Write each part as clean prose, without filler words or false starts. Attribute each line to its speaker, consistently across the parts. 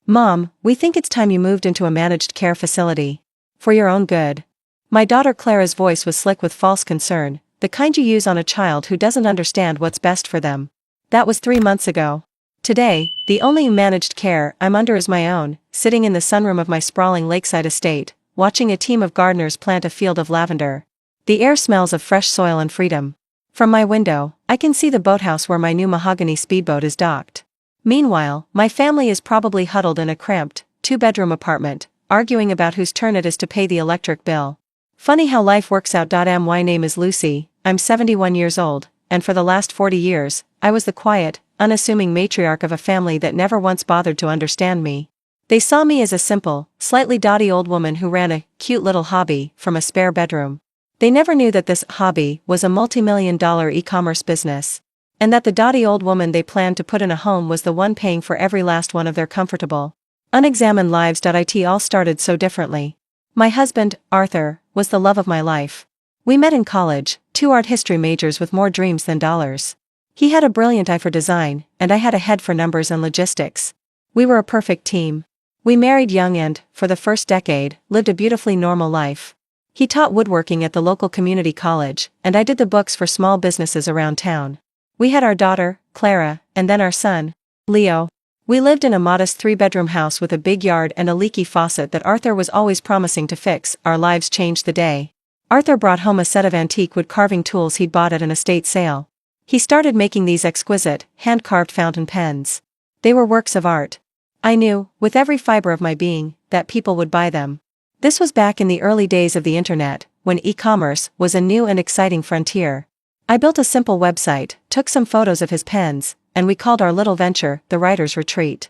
Speaker 1: "Mom, we think it's time you moved into a managed care facility. For your own good." My daughter Clara's voice was slick with false concern, the kind you use on a child who doesn't understand what's best for them. That was 3 months ago. Today, the only managed care I'm under is my own, sitting in the sunroom of my sprawling lakeside estate, watching a team of gardeners plant a field of lavender. The air smells of fresh soil and freedom. From my window, I can see the boathouse where my new mahogany speedboat is docked. Meanwhile, my family is probably huddled in a cramped, two-bedroom apartment, arguing about whose turn it is to pay the electric bill. Funny how life works out. My name is Lucy, I'm 71 years old, and for the last 40 years, I was the quiet, unassuming matriarch of a family that never once bothered to understand me. They saw me as a simple, slightly dotty old woman who ran a cute little hobby from a spare bedroom. They never knew that this hobby was a multi-million-dollar e-commerce business. And that the dotty old woman they planned to put in a home was the one paying for every last one of their comfortable, unexamined lives. It all started so differently. My husband, Arthur, was the love of my life. We met in college, two art history majors with more dreams than dollars. He had a brilliant eye for design, and I had a head for numbers and logistics. We were a perfect team. We married young and, for the first decade, lived a beautifully normal life. He taught woodworking at the local community college, and I did the books for small businesses around town. We had our daughter, Clara, and then our son, Leo. We lived in a modest 3-bedroom house with a big yard and a leaky faucet that Arthur was always promising to fix. Our lives changed the day Arthur brought home a set of antique wood carving tools he'd bought at an estate sale. He started making these exquisite, hand-carved fountain pens. They were works of art. I knew, with every fiber of my being, that people would buy them. This was back in the early days of the internet, when e-commerce was a new and exciting frontier. I built a simple website, took some photos of his pens, and we called our little venture the Writer's Retreat.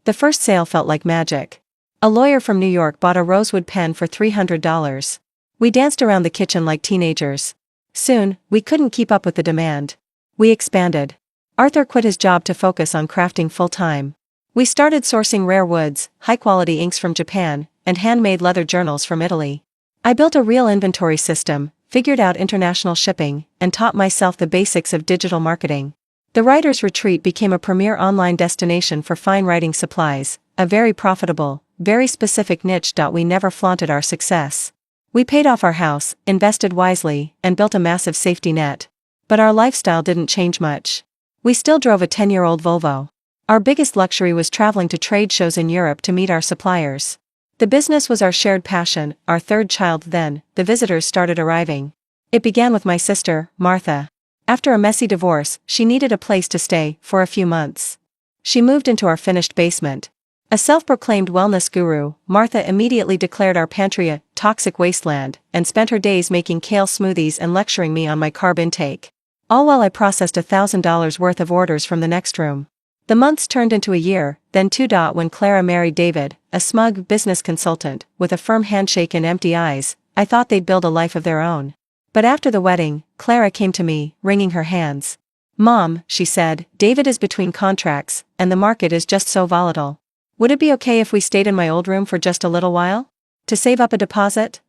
Speaker 1: The first sale felt like magic. A lawyer from New York bought a rosewood pen for $300. We danced around the kitchen like teenagers. Soon, we couldn't keep up with the demand. We expanded. Arthur quit his job to focus on crafting full-time. We started sourcing rare woods, high-quality inks from Japan, and handmade leather journals from Italy. I built a real inventory system, figured out international shipping, and taught myself the basics of digital marketing. The Writer's Retreat became a premier online destination for fine writing supplies, a very profitable, very specific niche. We never flaunted our success. We paid off our house, invested wisely, and built a massive safety net. But our lifestyle didn't change much. We still drove a 10-year-old Volvo. Our biggest luxury was traveling to trade shows in Europe to meet our suppliers. The business was our shared passion, our third child. Then, the visitors started arriving. It began with my sister, Martha. After a messy divorce, she needed a place to stay for a few months. She moved into our finished basement. A self-proclaimed wellness guru, Martha immediately declared our pantry a toxic wasteland and spent her days making kale smoothies and lecturing me on my carb intake. All while I processed $1,000 worth of orders from the next room. The months turned into a year, then two. When Clara married David, a smug business consultant, with a firm handshake and empty eyes, I thought they'd build a life of their own. But after the wedding, Clara came to me, wringing her hands. "Mom," she said, "David is between contracts, and the market is just so volatile. Would it be okay if we stayed in my old room for just a little while? To save up a deposit?"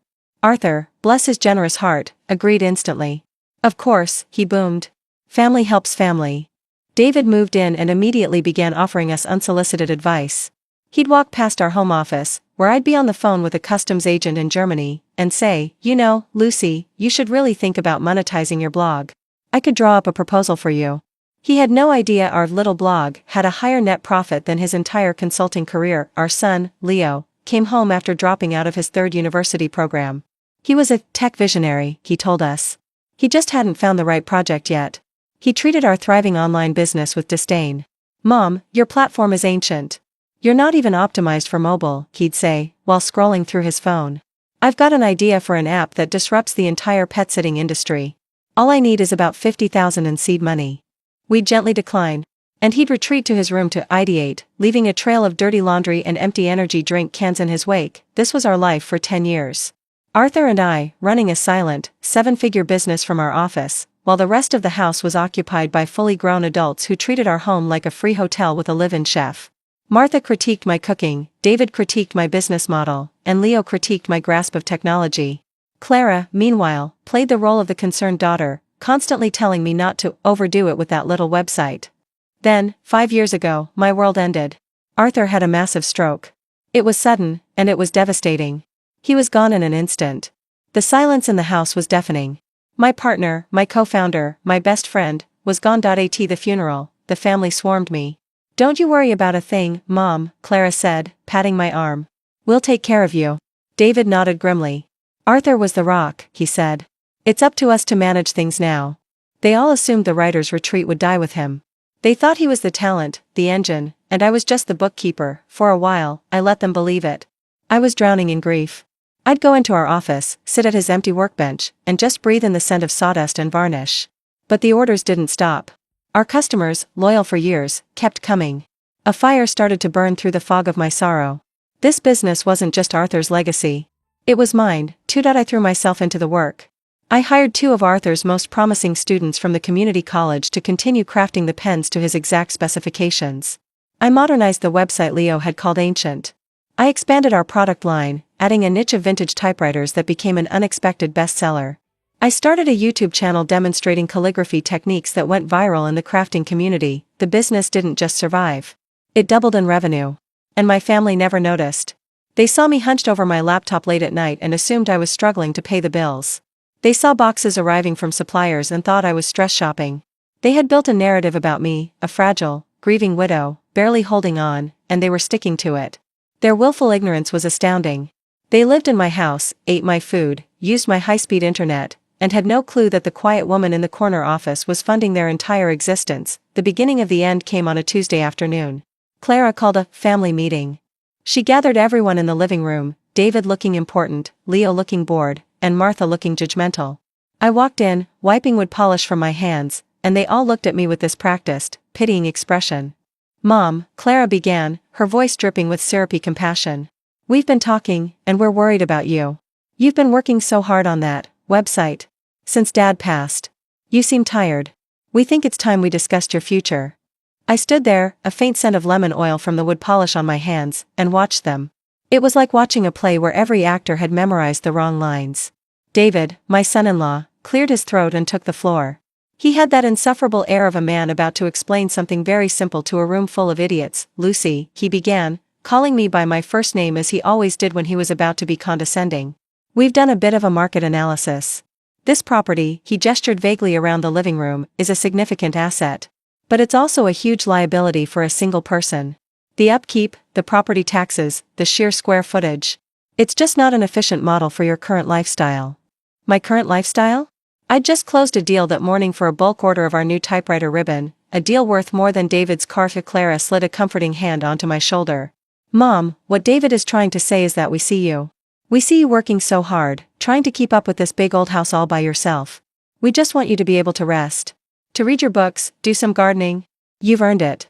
Speaker 1: Arthur, bless his generous heart, agreed instantly. "Of course," he boomed. "Family helps family." David moved in and immediately began offering us unsolicited advice. He'd walk past our home office, where I'd be on the phone with a customs agent in Germany, and say, "You know, Lucy, you should really think about monetizing your blog. I could draw up a proposal for you." He had no idea our little blog had a higher net profit than his entire consulting career. Our son, Leo, came home after dropping out of his third university program. He was a tech visionary, he told us. He just hadn't found the right project yet. He treated our thriving online business with disdain. "Mom, your platform is ancient. You're not even optimized for mobile," he'd say, while scrolling through his phone. "I've got an idea for an app that disrupts the entire pet sitting industry. All I need is about $50,000 in seed money." We'd gently decline. And he'd retreat to his room to ideate, leaving a trail of dirty laundry and empty energy drink cans in his wake. This was our life for 10 years. Arthur and I, running a silent, 7-figure business from our office, while the rest of the house was occupied by fully grown adults who treated our home like a free hotel with a live-in chef. Martha critiqued my cooking, David critiqued my business model, and Leo critiqued my grasp of technology. Clara, meanwhile, played the role of the concerned daughter, constantly telling me not to overdo it with that little website. Then, 5 years ago, my world ended. Arthur had a massive stroke. It was sudden, and it was devastating. He was gone in an instant. The silence in the house was deafening. My partner, my co-founder, my best friend, was gone. At the funeral, the family swarmed me. "Don't you worry about a thing, Mom," Clara said, patting my arm. "We'll take care of you." David nodded grimly. "Arthur was the rock," he said. "It's up to us to manage things now." They all assumed the writer's retreat would die with him. They thought he was the talent, the engine, and I was just the bookkeeper. For a while, I let them believe it. I was drowning in grief. I'd go into our office, sit at his empty workbench, and just breathe in the scent of sawdust and varnish. But the orders didn't stop. Our customers, loyal for years, kept coming. A fire started to burn through the fog of my sorrow. This business wasn't just Arthur's legacy. It was mine, too. I threw myself into the work. I hired 2 of Arthur's most promising students from the community college to continue crafting the pens to his exact specifications. I modernized the website Leo had called ancient. I expanded our product line, adding a niche of vintage typewriters that became an unexpected bestseller. I started a YouTube channel demonstrating calligraphy techniques that went viral in the crafting community. The business didn't just survive. It doubled in revenue. And my family never noticed. They saw me hunched over my laptop late at night and assumed I was struggling to pay the bills. They saw boxes arriving from suppliers and thought I was stress shopping. They had built a narrative about me, a fragile, grieving widow, barely holding on, and they were sticking to it. Their willful ignorance was astounding. They lived in my house, ate my food, used my high-speed internet, and had no clue that the quiet woman in the corner office was funding their entire existence. The beginning of the end came on a Tuesday afternoon. Clara called a family meeting. She gathered everyone in the living room, David looking important, Leo looking bored, and Martha looking judgmental. I walked in, wiping wood polish from my hands, and they all looked at me with this practiced, pitying expression. "Mom," Clara began, her voice dripping with syrupy compassion. "We've been talking, and we're worried about you. You've been working so hard on that website since Dad passed. You seem tired. We think it's time we discussed your future." I stood there, a faint scent of lemon oil from the wood polish on my hands, and watched them. It was like watching a play where every actor had memorized the wrong lines. David, my son-in-law, cleared his throat and took the floor. He had that insufferable air of a man about to explain something very simple to a room full of idiots. "Lucy," he began, calling me by my first name as he always did when he was about to be condescending. "We've done a bit of a market analysis. This property," he gestured vaguely around the living room, "is a significant asset. But it's also a huge liability for a single person. The upkeep, the property taxes, the sheer square footage. It's just not an efficient model for your current lifestyle." My current lifestyle? I'd just closed a deal that morning for a bulk order of our new typewriter ribbon, a deal worth more than David's car. Clara slid a comforting hand onto my shoulder. "Mom, what David is trying to say is that we see you. We see you working so hard, trying to keep up with this big old house all by yourself. We just want you to be able to rest. To read your books, do some gardening. You've earned it."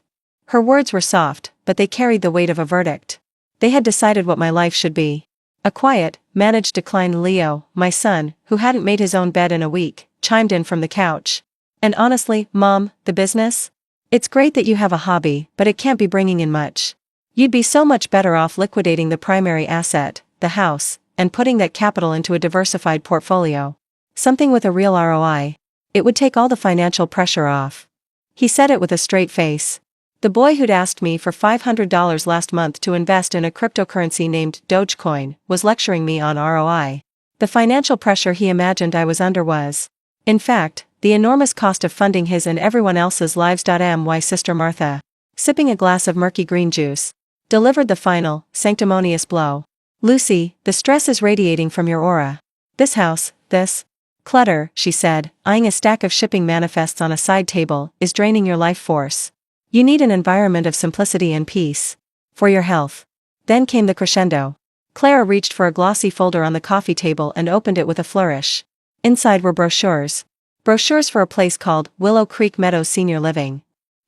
Speaker 1: Her words were soft, but they carried the weight of a verdict. They had decided what my life should be. A quiet, managed decline. Leo, my son, who hadn't made his own bed in a week, chimed in from the couch. "And honestly, Mom, the business? It's great that you have a hobby, but it can't be bringing in much. You'd be so much better off liquidating the primary asset, the house, and putting that capital into a diversified portfolio. Something with a real ROI. It would take all the financial pressure off." He said it with a straight face. The boy who'd asked me for $500 last month to invest in a cryptocurrency named Dogecoin was lecturing me on ROI. The financial pressure he imagined I was under was, in fact, the enormous cost of funding his and everyone else's lives. My sister Martha, sipping a glass of murky green juice, delivered the final, sanctimonious blow. "Lucy, the stress is radiating from your aura. This house, this clutter," she said, eyeing a stack of shipping manifests on a side table, "is draining your life force. You need an environment of simplicity and peace. For your health." Then came the crescendo. Clara reached for a glossy folder on the coffee table and opened it with a flourish. Inside were brochures. Brochures for a place called Willow Creek Meadows Senior Living.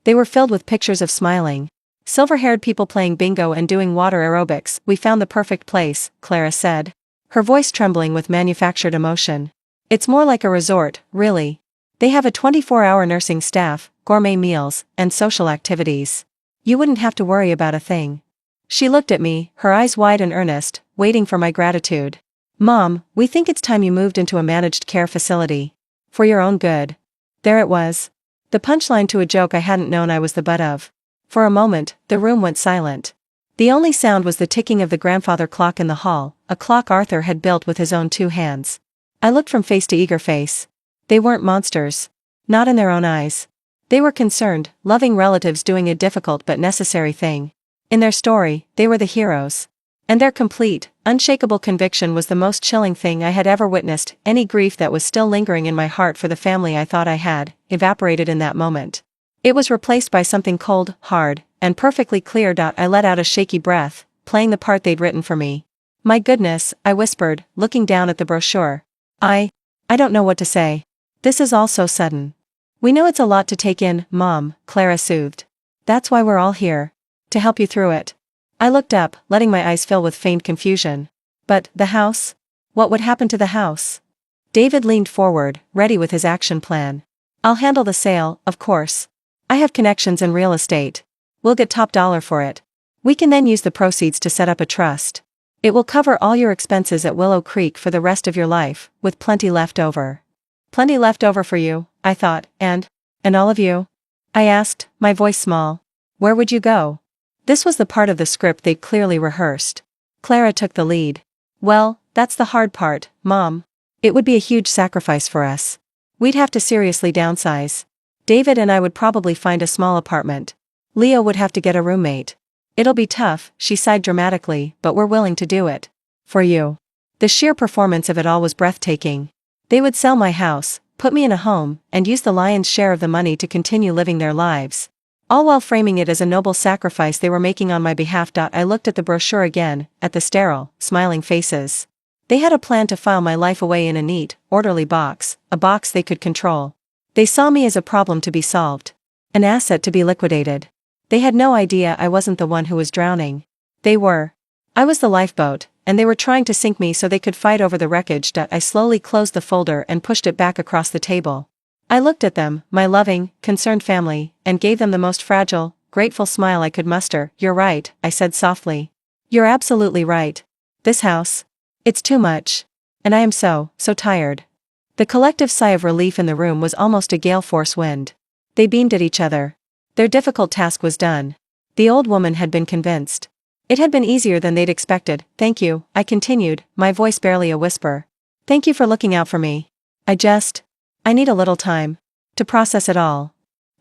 Speaker 1: They were filled with pictures of smiling, silver-haired people playing bingo and doing water aerobics. "We found the perfect place," Clara said, her voice trembling with manufactured emotion. "It's more like a resort, really. They have a 24-hour nursing staff, gourmet meals, and social activities. You wouldn't have to worry about a thing." She looked at me, her eyes wide and earnest, waiting for my gratitude. "Mom, we think it's time you moved into a managed care facility. For your own good." There it was. The punchline to a joke I hadn't known I was the butt of. For a moment, the room went silent. The only sound was the ticking of the grandfather clock in the hall, a clock Arthur had built with his own 2 hands. I looked from face to eager face. They weren't monsters. Not in their own eyes. They were concerned, loving relatives doing a difficult but necessary thing. In their story, they were the heroes. And their complete, unshakable conviction was the most chilling thing I had ever witnessed. Any grief that was still lingering in my heart for the family I thought I had, evaporated in that moment. It was replaced by something cold, hard, and perfectly clear. I let out a shaky breath, playing the part they'd written for me. My goodness, I whispered, looking down at the brochure. I don't know what to say. This is all so sudden. We know it's a lot to take in, Mom, Clara soothed. That's why we're all here. To help you through it. I looked up, letting my eyes fill with feigned confusion. But, the house? What would happen to the house? David leaned forward, ready with his action plan. I'll handle the sale, of course. I have connections in real estate. We'll get top dollar for it. We can then use the proceeds to set up a trust. It will cover all your expenses at Willow Creek for the rest of your life, with plenty left over. Plenty left over for you, I thought, and all of you? I asked, my voice small. Where would you go? This was the part of the script they'd clearly rehearsed. Clara took the lead. Well, that's the hard part, Mom. It would be a huge sacrifice for us. We'd have to seriously downsize. David and I would probably find a small apartment. Leo would have to get a roommate. It'll be tough, she sighed dramatically, but we're willing to do it. For you. The sheer performance of it all was breathtaking. They would sell my house, put me in a home, and use the lion's share of the money to continue living their lives. All while framing it as a noble sacrifice they were making on my behalf. I looked at the brochure again, at the sterile, smiling faces. They had a plan to file my life away in a neat, orderly box, a box they could control. They saw me as a problem to be solved. An asset to be liquidated. They had no idea I wasn't the one who was drowning. They were. I was the lifeboat, and they were trying to sink me so they could fight over the wreckage. I slowly closed the folder and pushed it back across the table. I looked at them, my loving, concerned family, and gave them the most fragile, grateful smile I could muster. You're right, I said softly. You're absolutely right. This house. It's too much. And I am so tired. The collective sigh of relief in the room was almost a gale force wind. They beamed at each other. Their difficult task was done. The old woman had been convinced. It had been easier than they'd expected. Thank you, I continued, my voice barely a whisper. Thank you for looking out for me. I need a little time to process it all.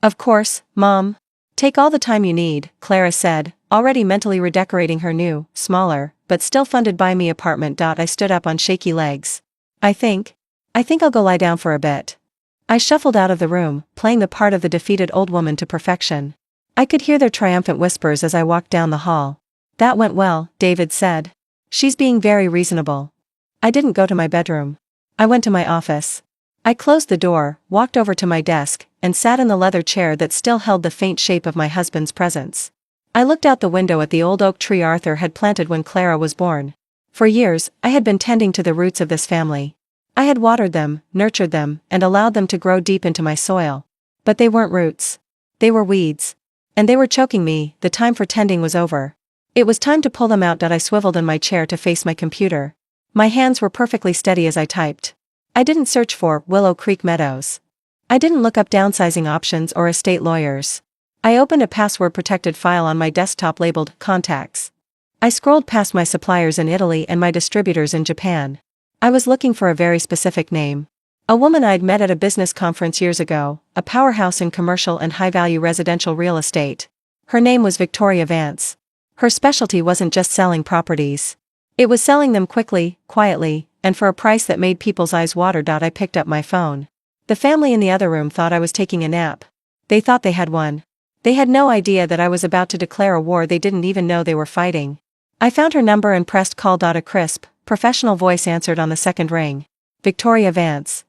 Speaker 1: Of course, Mom. Take all the time you need, Clara said, already mentally redecorating her new, smaller, but still funded by me apartment. I stood up on shaky legs. I think I'll go lie down for a bit. I shuffled out of the room, playing the part of the defeated old woman to perfection. I could hear their triumphant whispers as I walked down the hall. That went well, David said. She's being very reasonable. I didn't go to my bedroom. I went to my office. I closed the door, walked over to my desk, and sat in the leather chair that still held the faint shape of my husband's presence. I looked out the window at the old oak tree Arthur had planted when Clara was born. For years, I had been tending to the roots of this family. I had watered them, nurtured them, and allowed them to grow deep into my soil. But they weren't roots. They were weeds. And they were choking me. The time for tending was over. It was time to pull them out. I swiveled in my chair to face my computer. My hands were perfectly steady as I typed. I didn't search for Willow Creek Meadows. I didn't look up downsizing options or estate lawyers. I opened a password-protected file on my desktop labeled Contacts. I scrolled past my suppliers in Italy and my distributors in Japan. I was looking for a very specific name. A woman I'd met at a business conference years ago, a powerhouse in commercial and high-value residential real estate. Her name was Victoria Vance. Her specialty wasn't just selling properties. It was selling them quickly, quietly, and for a price that made people's eyes water. I picked up my phone. The family in the other room thought I was taking a nap. They thought they had won. They had no idea that I was about to declare a war they didn't even know they were fighting. I found her number and pressed call. A crisp, professional voice answered on the second ring. Victoria Vance.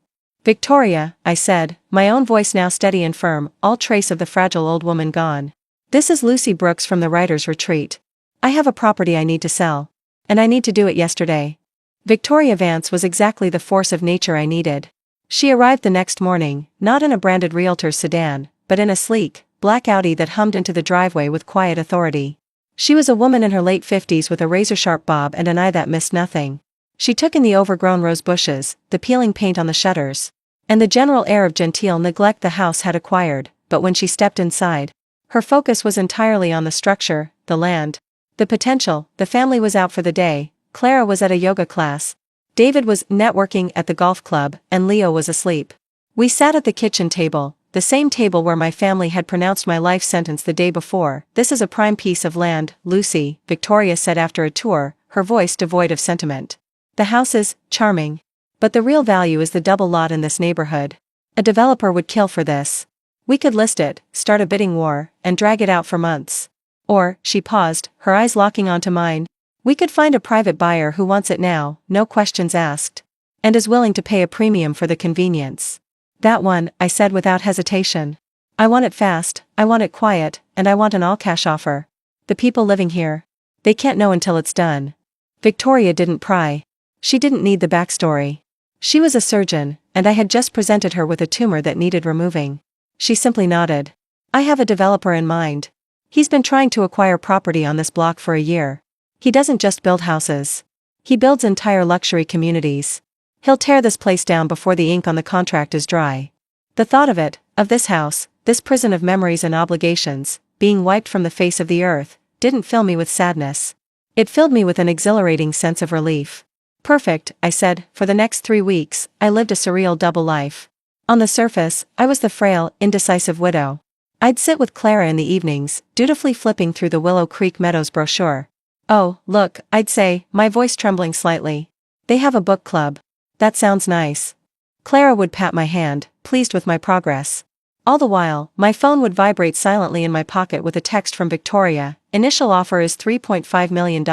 Speaker 1: Victoria, I said, my own voice now steady and firm, all trace of the fragile old woman gone. This is Lucy Brooks from the Writer's Retreat. I have a property I need to sell. And I need to do it yesterday. Victoria Vance was exactly the force of nature I needed. She arrived the next morning, not in a branded realtor's sedan, but in a sleek, black Audi that hummed into the driveway with quiet authority. She was a woman in her late 50s with a razor-sharp bob and an eye that missed nothing. She took in the overgrown rose bushes, the peeling paint on the shutters, and the general air of genteel neglect the house had acquired, but when she stepped inside, Her focus was entirely on the structure, the land, the potential. The family was out for the day. Clara was at a yoga class. David was networking at the golf club, and Leo was asleep. We sat at the kitchen table, the same table where my family had pronounced my life sentence the day before. "This is a prime piece of land, Lucy," Victoria said after a tour, her voice devoid of sentiment. "The house is charming. But the real value is the double lot in this neighborhood. A developer would kill for this. We could list it, start a bidding war, and drag it out for months. Or," she paused, her eyes locking onto mine, "we could find a private buyer who wants it now, no questions asked. And is willing to pay a premium for the convenience." "That one," I said without hesitation. "I want it fast, I want it quiet, and I want an all-cash offer. The people living here, they can't know until it's done." Victoria didn't pry. She didn't need the backstory. She was a surgeon, and I had just presented her with a tumor that needed removing. She simply nodded. "I have a developer in mind. He's been trying to acquire property on this block for a year. He doesn't just build houses. He builds entire luxury communities. He'll tear this place down before the ink on the contract is dry." The thought of it, of this house, this prison of memories and obligations, being wiped from the face of the earth, didn't fill me with sadness. It filled me with an exhilarating sense of relief. "Perfect," I said. For the next 3 weeks, I lived a surreal double life. On the surface, I was the frail, indecisive widow. I'd sit with Clara in the evenings, dutifully flipping through the Willow Creek Meadows brochure. "Oh, look," I'd say, my voice trembling slightly. "They have a book club. That sounds nice." Clara would pat my hand, pleased with my progress. All the while, my phone would vibrate silently in my pocket with a text from Victoria. "Initial offer is $3.5 million.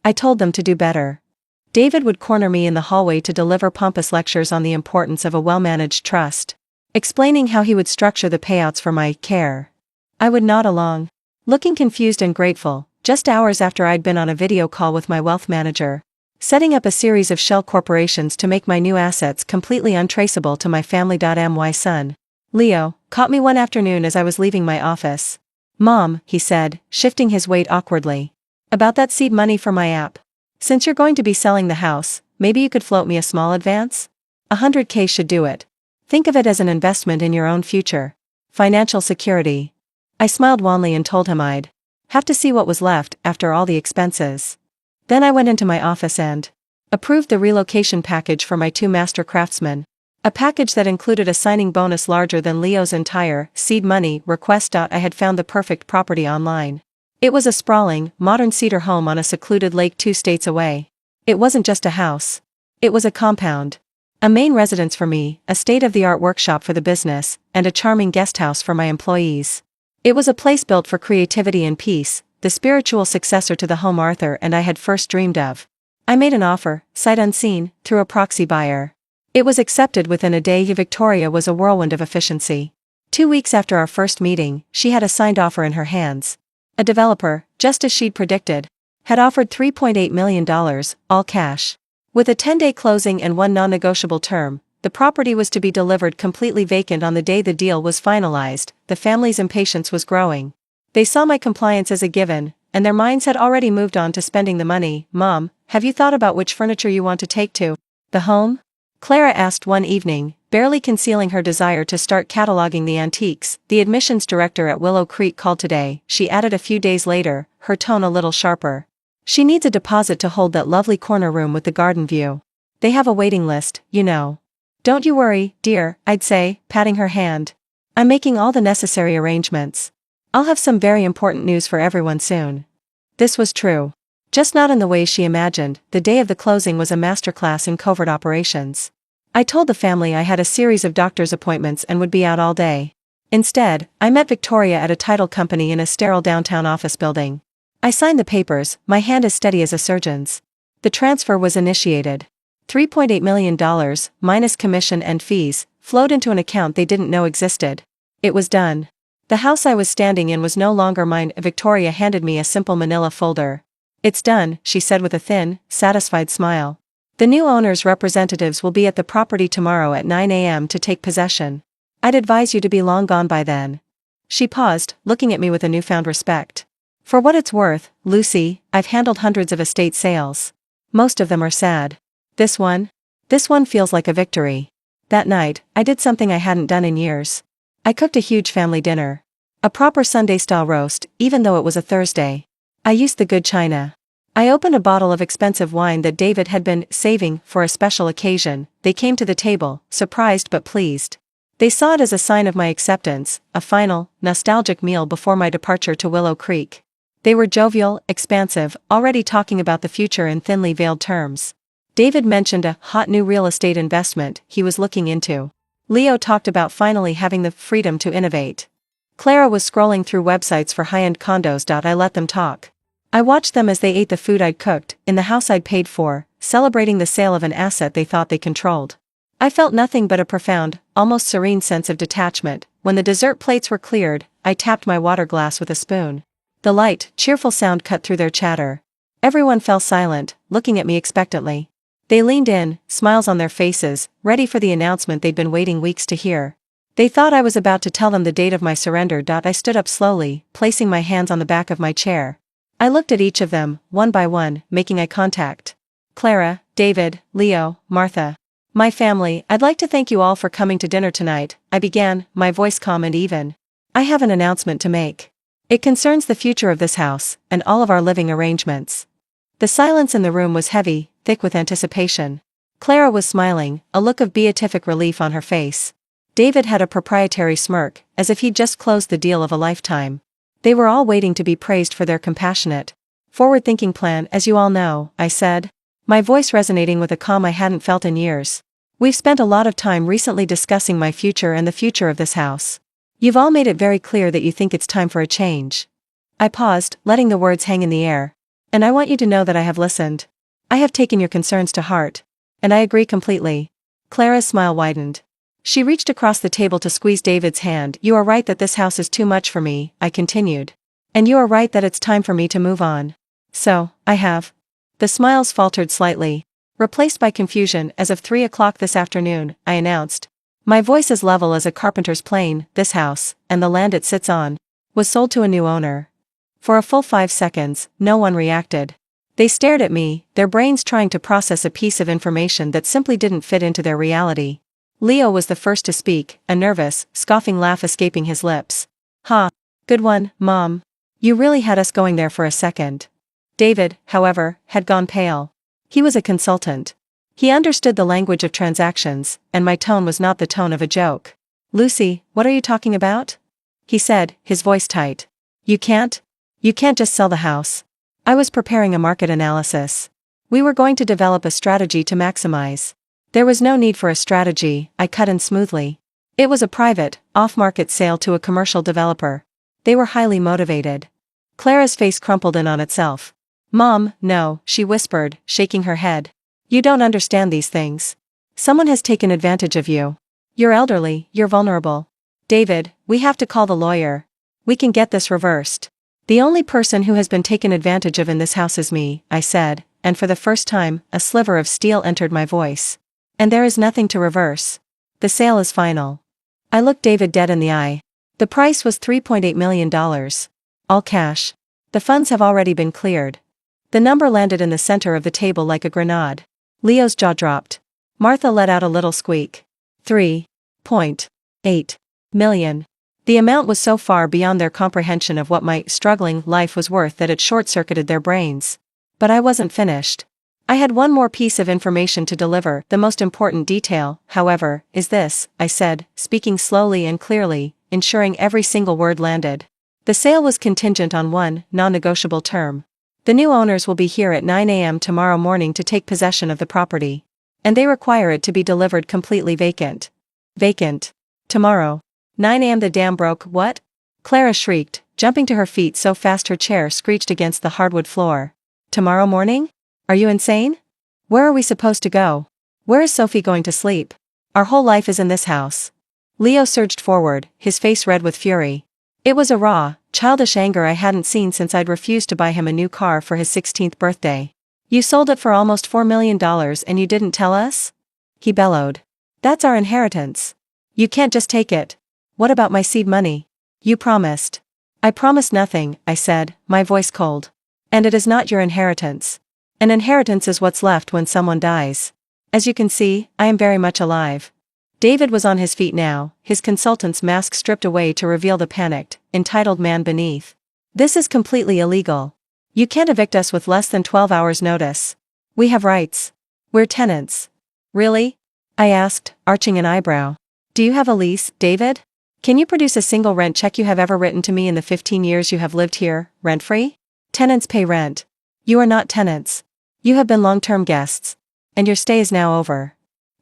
Speaker 1: I told them to do better." David would corner me in the hallway to deliver pompous lectures on the importance of a well-managed trust, explaining how he would structure the payouts for my care. I would nod along, looking confused and grateful, just hours after I'd been on a video call with my wealth manager, setting up a series of shell corporations to make my new assets completely untraceable to my family. My son, Leo, caught me one afternoon as I was leaving my office. "Mom," he said, shifting his weight awkwardly. "About that seed money for my app. Since you're going to be selling the house, maybe you could float me a small advance? $100K should do it. Think of it as an investment in your own future. Financial security." I smiled wanly and told him I'd have to see what was left after all the expenses. Then I went into my office and approved the relocation package for my 2 master craftsmen. A package that included a signing bonus larger than Leo's entire seed money request. I had found the perfect property online. It was a sprawling, modern cedar home on a secluded lake 2 states away. It wasn't just a house. It was a compound. A main residence for me, a state-of-the-art workshop for the business, and a charming guest house for my employees. It was a place built for creativity and peace, the spiritual successor to the home Arthur and I had first dreamed of. I made an offer, sight unseen, through a proxy buyer. It was accepted within a day. Victoria was a whirlwind of efficiency. 2 weeks after our first meeting, she had a signed offer in her hands. A developer, just as she'd predicted, had offered $3.8 million, all cash. With a 10-day closing and 1 non-negotiable term, the property was to be delivered completely vacant on the day the deal was finalized. The family's impatience was growing. They saw my compliance as a given, and their minds had already moved on to spending the money. "Mom, have you thought about which furniture you want to take to the home?" Clara asked one evening, barely concealing her desire to start cataloging the antiques. "The admissions director at Willow Creek called today," she added a few days later, her tone a little sharper. "She needs a deposit to hold that lovely corner room with the garden view. They have a waiting list, you know." "Don't you worry, dear," I'd say, patting her hand. "I'm making all the necessary arrangements. I'll have some very important news for everyone soon." This was true. Just not in the way she imagined. The day of the closing was a masterclass in covert operations. I told the family I had a series of doctor's appointments and would be out all day. Instead, I met Victoria at a title company in a sterile downtown office building. I signed the papers, my hand as steady as a surgeon's. The transfer was initiated. $3.8 million, minus commission and fees, flowed into an account they didn't know existed. It was done. The house I was standing in was no longer mine. Victoria handed me a simple manila folder. "It's done," she said with a thin, satisfied smile. "The new owner's representatives will be at the property tomorrow at 9 a.m. to take possession. I'd advise you to be long gone by then." She paused, looking at me with a newfound respect. "For what it's worth, Lucy, I've handled hundreds of estate sales. Most of them are sad. This one feels like a victory." That night, I did something I hadn't done in years. I cooked a huge family dinner. A proper Sunday-style roast, even though it was a Thursday. I used the good china. I opened a bottle of expensive wine that David had been saving for a special occasion. They came to the table, surprised but pleased. They saw it as a sign of my acceptance, a final, nostalgic meal before my departure to Willow Creek. They were jovial, expansive, already talking about the future in thinly veiled terms. David mentioned a hot new real estate investment he was looking into. Leo talked about finally having the freedom to innovate. Clara was scrolling through websites for high-end condos. I let them talk. I watched them as they ate the food I'd cooked, in the house I'd paid for, celebrating the sale of an asset they thought they controlled. I felt nothing but a profound, almost serene sense of detachment. When the dessert plates were cleared, I tapped my water glass with a spoon. The light, cheerful sound cut through their chatter. Everyone fell silent, looking at me expectantly. They leaned in, smiles on their faces, ready for the announcement they'd been waiting weeks to hear. They thought I was about to tell them the date of my surrender. I stood up slowly, placing my hands on the back of my chair. I looked at each of them, one by one, making eye contact. Clara, David, Leo, Martha. My family, I'd like to thank you all for coming to dinner tonight, I began, my voice calm and even. I have an announcement to make. It concerns the future of this house, and all of our living arrangements. The silence in the room was heavy, thick with anticipation. Clara was smiling, a look of beatific relief on her face. David had a proprietary smirk, as if he'd just closed the deal of a lifetime. They were all waiting to be praised for their compassionate, forward-thinking plan. As you all know, I said, my voice resonating with a calm I hadn't felt in years. We've spent a lot of time recently discussing my future and the future of this house. You've all made it very clear that you think it's time for a change. I paused, letting the words hang in the air. And I want you to know that I have listened. I have taken your concerns to heart. And I agree completely. Clara's smile widened. She reached across the table to squeeze David's hand. You are right that this house is too much for me, I continued. And you are right that it's time for me to move on. So, I have. The smiles faltered slightly, replaced by confusion. As of 3 o'clock this afternoon, I announced. My voice as level as a carpenter's plane. This house, and the land it sits on, was sold to a new owner. For a full 5 seconds, no one reacted. They stared at me, their brains trying to process a piece of information that simply didn't fit into their reality. Leo was the first to speak, a nervous, scoffing laugh escaping his lips. Ha! Good one, Mom. You really had us going there for a second. David, however, had gone pale. He was a consultant. He understood the language of transactions, and my tone was not the tone of a joke. Lucy, what are you talking about? He said, his voice tight. You can't just sell the house. I was preparing a market analysis. We were going to develop a strategy to maximize. There was no need for a strategy, I cut in smoothly. It was a private, off-market sale to a commercial developer. They were highly motivated. Clara's face crumpled in on itself. Mom, no, she whispered, shaking her head. You don't understand these things. Someone has taken advantage of you. You're elderly, you're vulnerable. David, we have to call the lawyer. We can get this reversed. The only person who has been taken advantage of in this house is me, I said, and for the first time, a sliver of steel entered my voice. And there is nothing to reverse. The sale is final. I looked David dead in the eye. The price was $3.8 million. All cash. The funds have already been cleared. The number landed in the center of the table like a grenade. Leo's jaw dropped. Martha let out a little squeak. $3.8 million. The amount was so far beyond their comprehension of what my struggling life was worth that it short-circuited their brains. But I wasn't finished. I had one more piece of information to deliver. The most important detail, however, is this, I said, speaking slowly and clearly, ensuring every single word landed. The sale was contingent on one non-negotiable term. The new owners will be here at 9 a.m. tomorrow morning to take possession of the property. And they require it to be delivered completely vacant. Vacant. Tomorrow. 9 a.m. The dam broke. What? Clara shrieked, jumping to her feet so fast her chair screeched against the hardwood floor. Tomorrow morning? Are you insane? Where are we supposed to go? Where is Sophie going to sleep? Our whole life is in this house. Leo surged forward, his face red with fury. It was a raw, childish anger I hadn't seen since I'd refused to buy him a new car for his 16th birthday. You sold it for almost $4 million and you didn't tell us? He bellowed. That's our inheritance. You can't just take it. What about my seed money? You promised. I promised nothing, I said, my voice cold. And it is not your inheritance. An inheritance is what's left when someone dies. As you can see, I am very much alive. David was on his feet now, his consultant's mask stripped away to reveal the panicked, entitled man beneath. This is completely illegal. You can't evict us with less than 12 hours notice. We have rights. We're tenants. Really? I asked, arching an eyebrow. Do you have a lease, David? Can you produce a single rent check you have ever written to me in the 15 years you have lived here, rent-free? Tenants pay rent. You are not tenants. You have been long-term guests. And your stay is now over.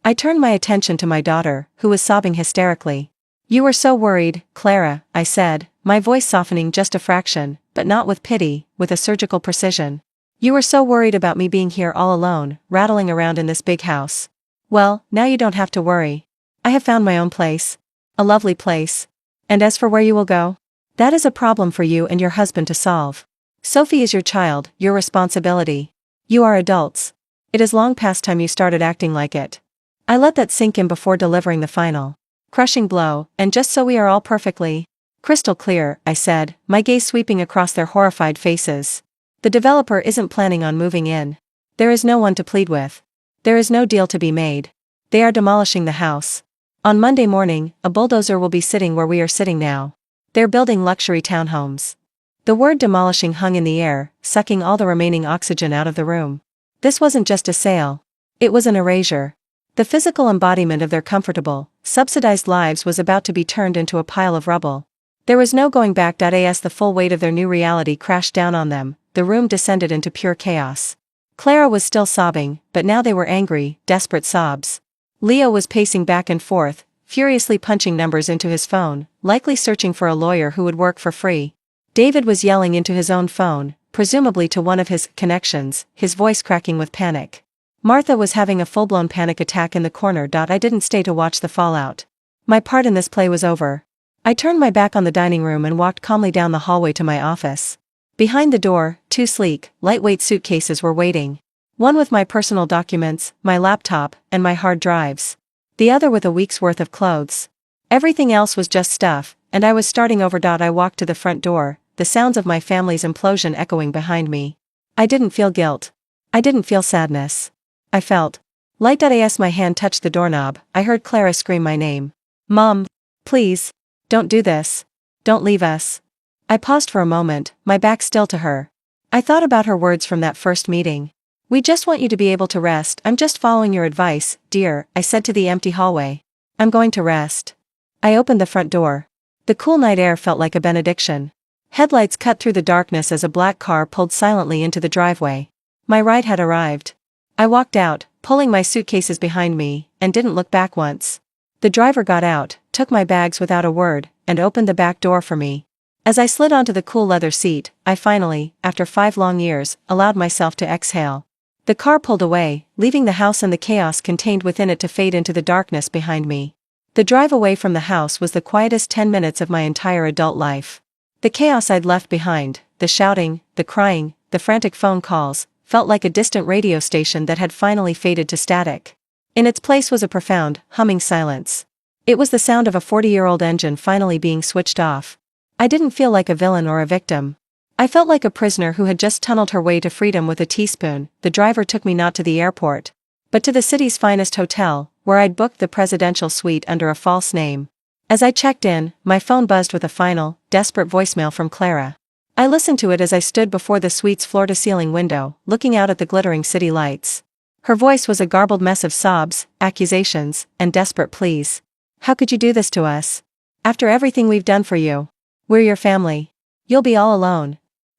Speaker 1: I turned my attention to my daughter, who was sobbing hysterically. You were so worried, Clara, I said, my voice softening just a fraction, but not with pity, with a surgical precision. You were so worried about me being here all alone, rattling around in this big house. Well, now you don't have to worry. I have found my own place. A lovely place. And as for where you will go? That is a problem for you and your husband to solve. Sophie is your child, your responsibility. You are adults. It is long past time you started acting like it. I let that sink in before delivering the final, crushing blow, and just so we are all perfectly crystal clear, I said, my gaze sweeping across their horrified faces. The developer isn't planning on moving in. There is no one to plead with. There is no deal to be made. They are demolishing the house. On Monday morning, a bulldozer will be sitting where we are sitting now. They're building luxury townhomes. The word demolishing hung in the air, sucking all the remaining oxygen out of the room. This wasn't just a sale. It was an erasure. The physical embodiment of their comfortable, subsidized lives was about to be turned into a pile of rubble. There was no going back. As the full weight of their new reality crashed down on them, the room descended into pure chaos. Clara was still sobbing, but now they were angry, desperate sobs. Leo was pacing back and forth, furiously punching numbers into his phone, likely searching for a lawyer who would work for free. David was yelling into his own phone, presumably to one of his connections, his voice cracking with panic. Martha was having a full-blown panic attack in the corner. I didn't stay to watch the fallout. My part in this play was over. I turned my back on the dining room and walked calmly down the hallway to my office. Behind the door, two sleek, lightweight suitcases were waiting. One with my personal documents, my laptop, and my hard drives. The other with a week's worth of clothes. Everything else was just stuff, and I was starting over. I walked to the front door, the sounds of my family's implosion echoing behind me. I didn't feel guilt. I didn't feel sadness. I felt light. As my hand touched the doorknob, I heard Clara scream my name. Mom, please, don't do this. Don't leave us. I paused for a moment, my back still to her. I thought about her words from that first meeting. We just want you to be able to rest. I'm just following your advice, dear, I said to the empty hallway. I'm going to rest. I opened the front door. The cool night air felt like a benediction. Headlights cut through the darkness as a black car pulled silently into the driveway. My ride had arrived. I walked out, pulling my suitcases behind me, and didn't look back once. The driver got out, took my bags without a word, and opened the back door for me. As I slid onto the cool leather seat, I finally, after 5 long years, allowed myself to exhale. The car pulled away, leaving the house and the chaos contained within it to fade into the darkness behind me. The drive away from the house was the quietest 10 minutes of my entire adult life. The chaos I'd left behind, the shouting, the crying, the frantic phone calls, felt like a distant radio station that had finally faded to static. In its place was a profound, humming silence. It was the sound of a 40-year-old engine finally being switched off. I didn't feel like a villain or a victim. I felt like a prisoner who had just tunneled her way to freedom with a teaspoon. The driver took me not to the airport, but to the city's finest hotel, where I'd booked the presidential suite under a false name. As I checked in, my phone buzzed with a final, desperate voicemail from Clara. I listened to it as I stood before the suite's floor-to-ceiling window, looking out at the glittering city lights. Her voice was a garbled mess of sobs, accusations, and desperate pleas. How could you do this to us? After everything we've done for you. We're your family. You'll be all alone.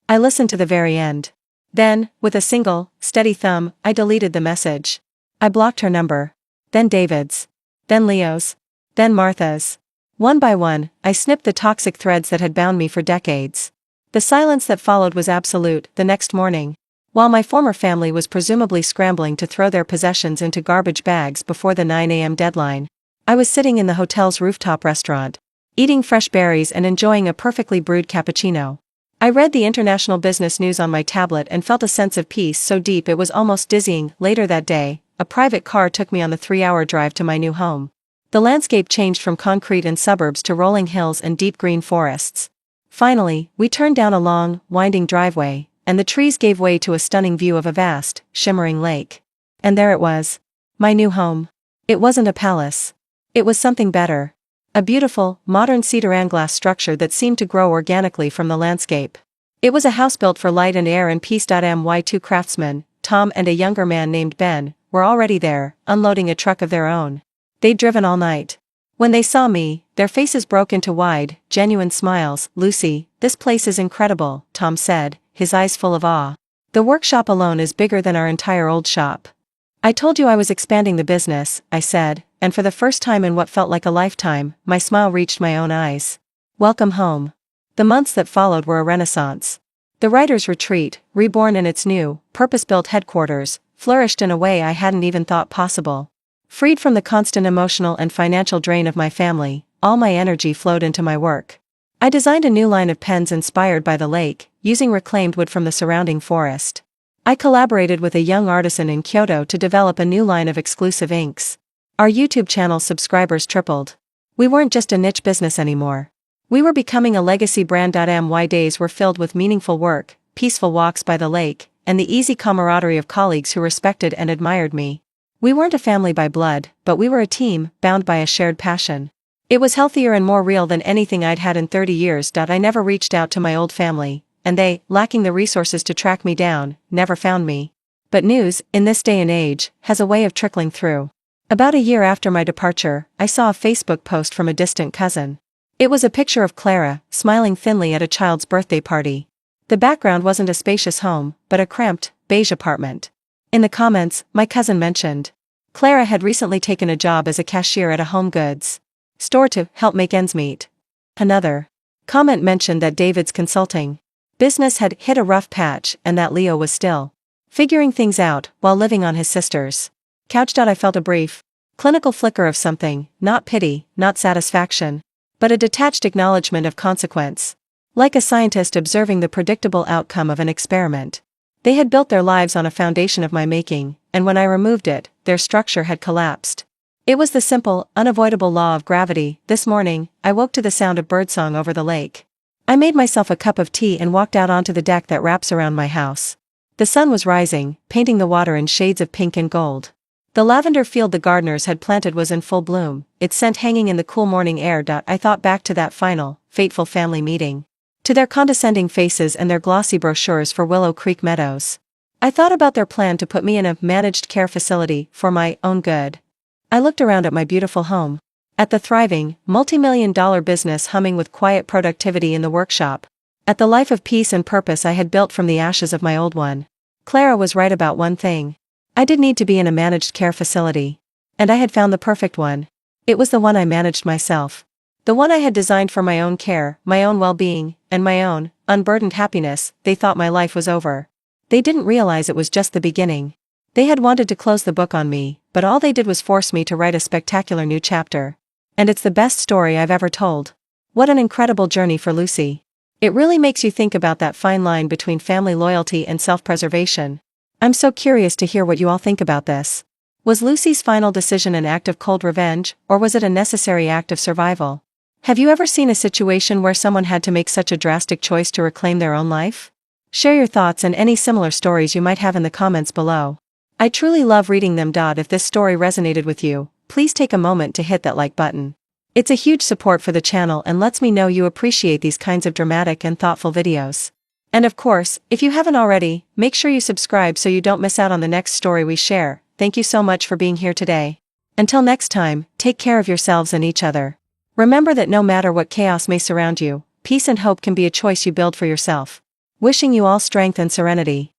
Speaker 1: I listened to the very end. Then, with a single, steady thumb, I deleted the message. I blocked her number. Then David's. Then Leo's. Then Martha's. One by one, I snipped the toxic threads that had bound me for decades. The silence that followed was absolute. The next morning, while my former family was presumably scrambling to throw their possessions into garbage bags before the 9 a.m. deadline, I was sitting in the hotel's rooftop restaurant, eating fresh berries and enjoying a perfectly brewed cappuccino. I read the international business news on my tablet and felt a sense of peace so deep it was almost dizzying. Later that day, a private car took me on the 3-hour drive to my new home. The landscape changed from concrete and suburbs to rolling hills and deep green forests. Finally, we turned down a long, winding driveway, and the trees gave way to a stunning view of a vast, shimmering lake. And there it was. My new home. It wasn't a palace. It was something better. A beautiful, modern cedar glass structure that seemed to grow organically from the landscape. It was a house built for light and air and peace. My two craftsmen, Tom and a younger man named Ben, were already there, unloading a truck of their own. They'd driven all night. When they saw me, their faces broke into wide, genuine smiles. "Lucy, this place is incredible," Tom said, his eyes full of awe. "The workshop alone is bigger than our entire old shop." "I told you I was expanding the business," I said, and for the first time in what felt like a lifetime, my smile reached my own eyes. Welcome home. The months that followed were a renaissance. The writer's retreat, reborn in its new, purpose-built headquarters, flourished in a way I hadn't even thought possible. Freed from the constant emotional and financial drain of my family, all my energy flowed into my work. I designed a new line of pens inspired by the lake, using reclaimed wood from the surrounding forest. I collaborated with a young artisan in Kyoto to develop a new line of exclusive inks. Our YouTube channel subscribers tripled. We weren't just a niche business anymore. We were becoming a legacy brand. My days were filled with meaningful work, peaceful walks by the lake, and the easy camaraderie of colleagues who respected and admired me. We weren't a family by blood, but we were a team, bound by a shared passion. It was healthier and more real than anything I'd had in 30 years. I never reached out to my old family, and they, lacking the resources to track me down, never found me. But news, in this day and age, has a way of trickling through. About a year after my departure, I saw a Facebook post from a distant cousin. It was a picture of Clara, smiling thinly at a child's birthday party. The background wasn't a spacious home, but a cramped, beige apartment. In the comments, my cousin mentioned Clara had recently taken a job as a cashier at a home goods store to help make ends meet. Another comment mentioned that David's consulting business had hit a rough patch and that Leo was still figuring things out while living on his sister's couch. I felt a brief, clinical flicker of something, not pity, not satisfaction, but a detached acknowledgement of consequence. Like a scientist observing the predictable outcome of an experiment. They had built their lives on a foundation of my making, and when I removed it, their structure had collapsed. It was the simple, unavoidable law of gravity. This morning, I woke to the sound of birdsong over the lake. I made myself a cup of tea and walked out onto the deck that wraps around my house. The sun was rising, painting the water in shades of pink and gold. The lavender field the gardeners had planted was in full bloom, its scent hanging in the cool morning air. I thought back to that final, fateful family meeting. To their condescending faces and their glossy brochures for Willow Creek Meadows. I thought about their plan to put me in a managed care facility for my own good. I looked around at my beautiful home. At the thriving, multi-million-dollar business humming with quiet productivity in the workshop. At the life of peace and purpose I had built from the ashes of my old one. Clara was right about one thing. I did need to be in a managed care facility. And I had found the perfect one. It was the one I managed myself. The one I had designed for my own care, my own well-being, and my own, unburdened happiness. They thought my life was over. They didn't realize it was just the beginning. They had wanted to close the book on me, but all they did was force me to write a spectacular new chapter. And it's the best story I've ever told. What an incredible journey for Lucy. It really makes you think about that fine line between family loyalty and self-preservation. I'm so curious to hear what you all think about this. Was Lucy's final decision an act of cold revenge, or was it a necessary act of survival? Have you ever seen a situation where someone had to make such a drastic choice to reclaim their own life? Share your thoughts and any similar stories you might have in the comments below. I truly love reading them. If this story resonated with you, please take a moment to hit that like button. It's a huge support for the channel and lets me know you appreciate these kinds of dramatic and thoughtful videos. And of course, if you haven't already, make sure you subscribe so you don't miss out on the next story we share. Thank you so much for being here today. Until next time, take care of yourselves and each other. Remember that no matter what chaos may surround you, peace and hope can be a choice you build for yourself. Wishing you all strength and serenity.